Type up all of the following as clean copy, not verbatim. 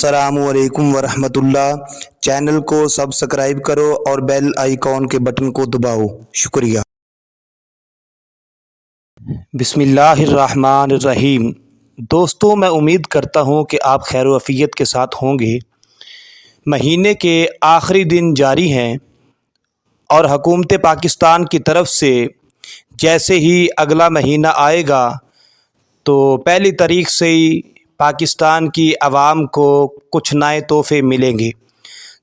अस्सलामुअलैकुम वरहमतुल्लाह। चैनल को सब्सक्राइब करो और बेल आइकॉन के बटन को दबाओ। शुक्रिया। बिस्मिल्लाहिर्रहमानिर्रहीम। दोस्तों, मैं उम्मीद करता हूँ कि आप खैर व आफियत के साथ होंगे। महीने के आखिरी दिन जारी हैं और हुकूमत पाकिस्तान की तरफ से जैसे ही अगला महीना आएगा तो पहली तारीख से ही पाकिस्तान की आवाम को कुछ नए तोहफे मिलेंगे।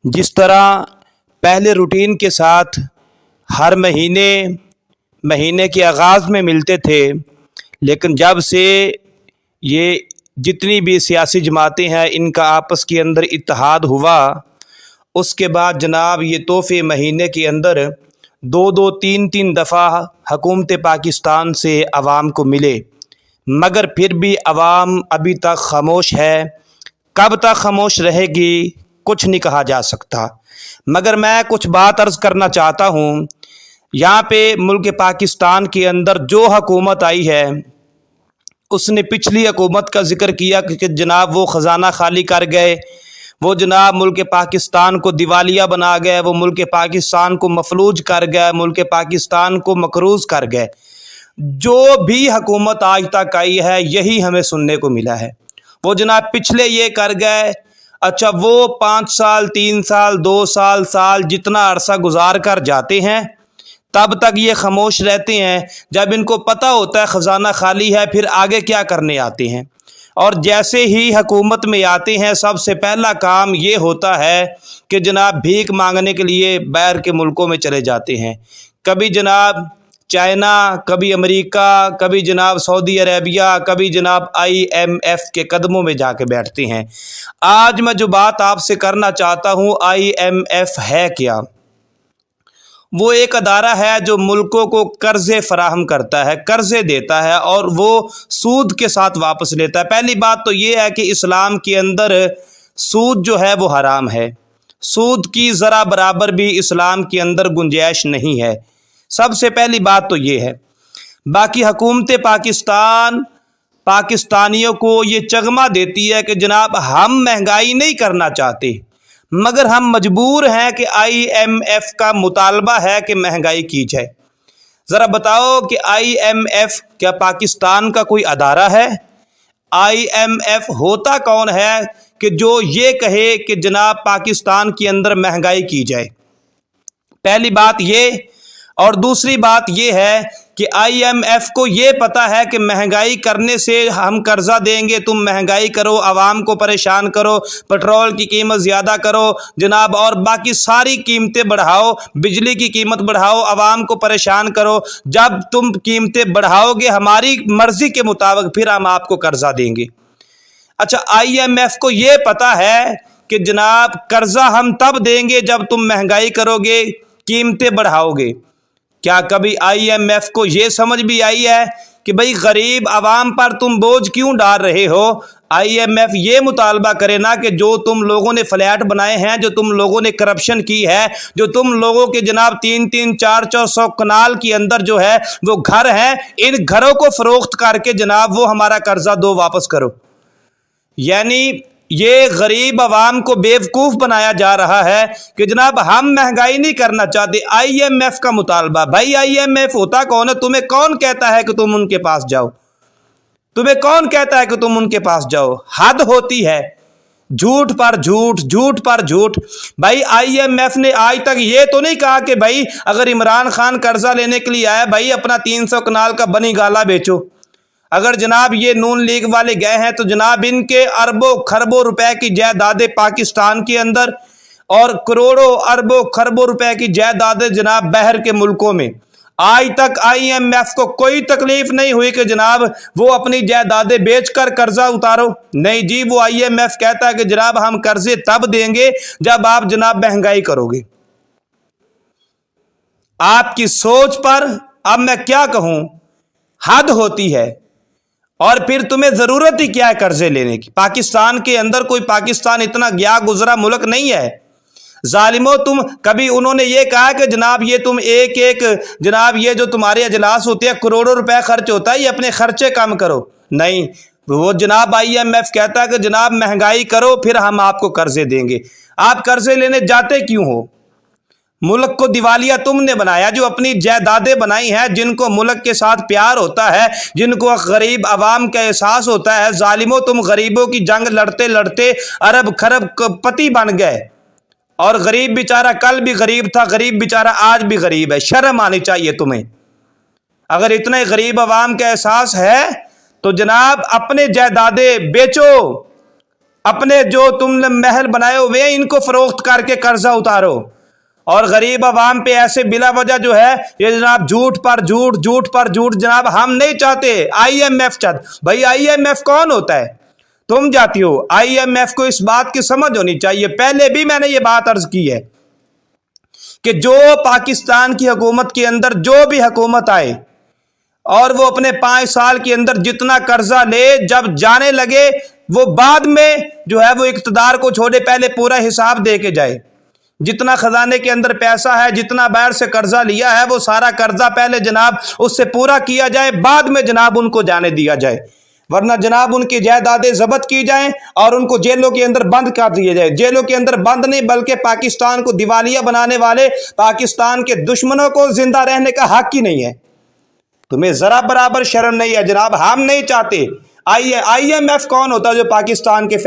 जिस तरह पहले रूटीन के साथ हर महीने के आगाज़ में मिलते थे, लेकिन जब से ये जितनी भी सियासी जमातें हैं इनका आपस के अंदर इत्तेहाद हुआ, उसके बाद जनाब ये तोहफे महीने के अंदर दो तीन दफ़ा हुकूमत पाकिस्तान से आवाम को मिले, मगर फिर भी आवाम अभी तक खामोश है। कब तक खामोश रहेगी कुछ नहीं कहा जा सकता। मगर मैं कुछ बात अर्ज़ करना चाहता हूँ। यहाँ पे मुल्क पाकिस्तान के अंदर जो हुकूमत आई है उसने पिछली हुकूमत का ज़िक्र किया कि जनाब वो ख़जाना खाली कर गए, वो जनाब मुल्क पाकिस्तान को दिवालिया बना गए, वो मुल्क पाकिस्तान को मफलूज कर गए, मुल्क पाकिस्तान को मकरूज़ कर गए। जो भी हुकूमत आज तक आई है यही हमें सुनने को मिला है। वो जनाब पिछले ये कर गए, अच्छा वो 5 साल 3 साल 2 साल जितना अरसा गुजार कर जाते हैं तब तक ये खामोश रहते हैं। जब इनको पता होता है ख़जाना खाली है फिर आगे क्या करने आते हैं, और जैसे ही हुकूमत में आते हैं सबसे पहला काम ये होता है कि जनाब भीख मांगने के लिए बाहर के मुल्कों में चले जाते हैं। कभी जनाब चाइना, कभी अमेरिका, कभी जनाब सऊदी अरेबिया, कभी जनाब IMF के कदमों में जाके बैठते हैं। आज मैं जो बात आपसे करना चाहता हूँ, IMF है क्या? वो एक अदारा है जो मुल्कों को कर्ज़े फराहम करता है, कर्ज़े देता है और वो सूद के साथ वापस लेता है। पहली बात तो ये है कि इस्लाम के अंदर सूद जो है वो हराम है। सूद की ज़रा बराबर भी इस्लाम के अंदर गुंजाइश नहीं है। सबसे पहली बात तो ये है। बाकी हुकूमत पाकिस्तान पाकिस्तानियों को ये चगमा देती है कि जनाब हम महंगाई नहीं करना चाहते, मगर हम मजबूर हैं कि IMF का मुतालबा है कि महंगाई की जाए। ज़रा बताओ कि IMF क्या पाकिस्तान का कोई अदारा है? IMF होता कौन है कि जो ये कहे कि जनाब पाकिस्तान के अंदर महंगाई की जाए? पहली बात ये। और दूसरी बात ये है कि IMF को ये पता है कि महंगाई करने से हम कर्जा देंगे, तुम महंगाई करो, आवाम को परेशान करो, पेट्रोल की कीमत ज़्यादा करो जनाब, और बाकी सारी कीमतें बढ़ाओ, बिजली की कीमत बढ़ाओ, आवाम को परेशान करो। जब तुम कीमतें बढ़ाओगे हमारी मर्ज़ी के मुताबिक फिर हम आपको कर्जा देंगे। अच्छा, IMF को ये पता है कि जनाब कर्जा हम तब देंगे जब तुम महंगाई करोगे, कीमतें बढ़ाओगे। क्या कभी IMF को ये समझ भी आई है कि भाई गरीब आवाम पर तुम बोझ क्यों डाल रहे हो? IMF ये मुतालबा करे ना कि जो तुम लोगों ने फ्लैट बनाए हैं, जो तुम लोगों ने करप्शन की है, जो तुम लोगों के जनाब 3-3 400 कनाल के अंदर जो है वो घर हैं, इन घरों को फरोख्त करके जनाब वो हमारा कर्जा दो, वापस करो। यानी ये गरीब आवाम को बेवकूफ़ बनाया जा रहा है कि जनाब हम महंगाई नहीं करना चाहते। IMF का मुतालबा। भाई IMF होता कौन है? तुम्हें कौन कहता है कि तुम उनके पास जाओ? तुम्हें कौन कहता है कि तुम उनके पास जाओ? हद होती है। झूठ पर झूठ, झूठ पर झूठ। भाई IMF ने आज तक ये तो नहीं कहा कि भाई अगर इमरान खान कर्जा लेने के लिए आया, भाई अपना 300 कनाल का बनी गाला बेचो। अगर जनाब ये नून लीग वाले गए हैं तो जनाब इनके अरबों खरबों रुपए की जायदादें पाकिस्तान के अंदर और करोड़ों अरबों खरबों रुपए की जायदादें जनाब बाहर के मुल्कों में। आज तक IMF को कोई तकलीफ नहीं हुई कि जनाब वो अपनी जायदादें बेचकर कर्जा उतारो। नहीं जी, वो IMF कहता है कि जनाब हम कर्जे तब देंगे जब आप जनाब महंगाई करोगे। आपकी सोच पर अब मैं क्या कहूं, हद होती है। और फिर तुम्हें ज़रूरत ही क्या है कर्जे लेने की? पाकिस्तान के अंदर कोई पाकिस्तान इतना गया गुजरा मुल्क नहीं है। जालिमो, तुम कभी उन्होंने ये कहा कि जनाब ये तुम एक जनाब ये जो तुम्हारे अजलास होते हैं करोड़ों रुपए खर्च होता है, ये अपने खर्चे कम करो? नहीं, وہ جناب IMF کہتا ہے کہ جناب مہنگائی کرو پھر ہم آپ کو قرضے دیں گے۔ آپ قرضے لینے جاتے کیوں ہو؟ ملک کو دیوالیہ تم نے بنایا، جو اپنی جائیدادیں بنائی ہیں، جن کو ملک کے ساتھ پیار ہوتا ہے، جن کو غریب عوام کا احساس ہوتا ہے۔ ظالموں، تم غریبوں کی جنگ لڑتے لڑتے ارب خرب پتی بن گئے، اور غریب بیچارہ کل بھی غریب تھا، غریب بیچارہ آج بھی غریب ہے۔ شرم آنی چاہیے تمہیں۔ اگر اتنے غریب عوام کا احساس ہے تو جناب اپنے جائیدادیں بیچو، اپنے جو تم نے محل بنائے ہوئے ہیں ان کو فروخت کر کے قرضہ اتارو، اور غریب عوام پہ ایسے بلا وجہ جو ہے یہ جناب جھوٹ پر جھوٹ، جھوٹ پر جھوٹ، جناب ہم نہیں چاہتے۔ IMF چاہتے۔ بھائی IMF کون ہوتا ہے؟ تم جاتی ہو۔ IMF کو اس بات کی سمجھ ہونی چاہیے، پہلے بھی میں نے یہ بات عرض کی ہے کہ جو پاکستان کی حکومت کے اندر جو بھی حکومت آئے اور وہ اپنے 5 سال کے اندر جتنا قرضہ لے، جب جانے لگے وہ بعد میں جو ہے وہ اقتدار کو چھوڑے، پہلے پورا حساب دے کے جائے۔ جتنا خزانے کے اندر پیسہ ہے، جتنا باہر سے قرضہ لیا ہے، وہ سارا قرضہ پہلے جناب اس سے پورا کیا جائے، بعد میں جناب ان کو جانے دیا جائے، ورنہ جناب ان کی جائیدادیں ضبط کی جائیں اور ان کو جیلوں کے اندر بند کر دیا جائے۔ جیلوں کے اندر بند نہیں، بلکہ پاکستان کو دیوالیہ بنانے والے پاکستان کے دشمنوں کو زندہ رہنے کا حق ہی نہیں ہے۔ تمہیں ذرا برابر شرم نہیں ہے جناب؟ ہم نہیں چاہتے۔ IMF کون ہوتا ہے جو پاکستان کے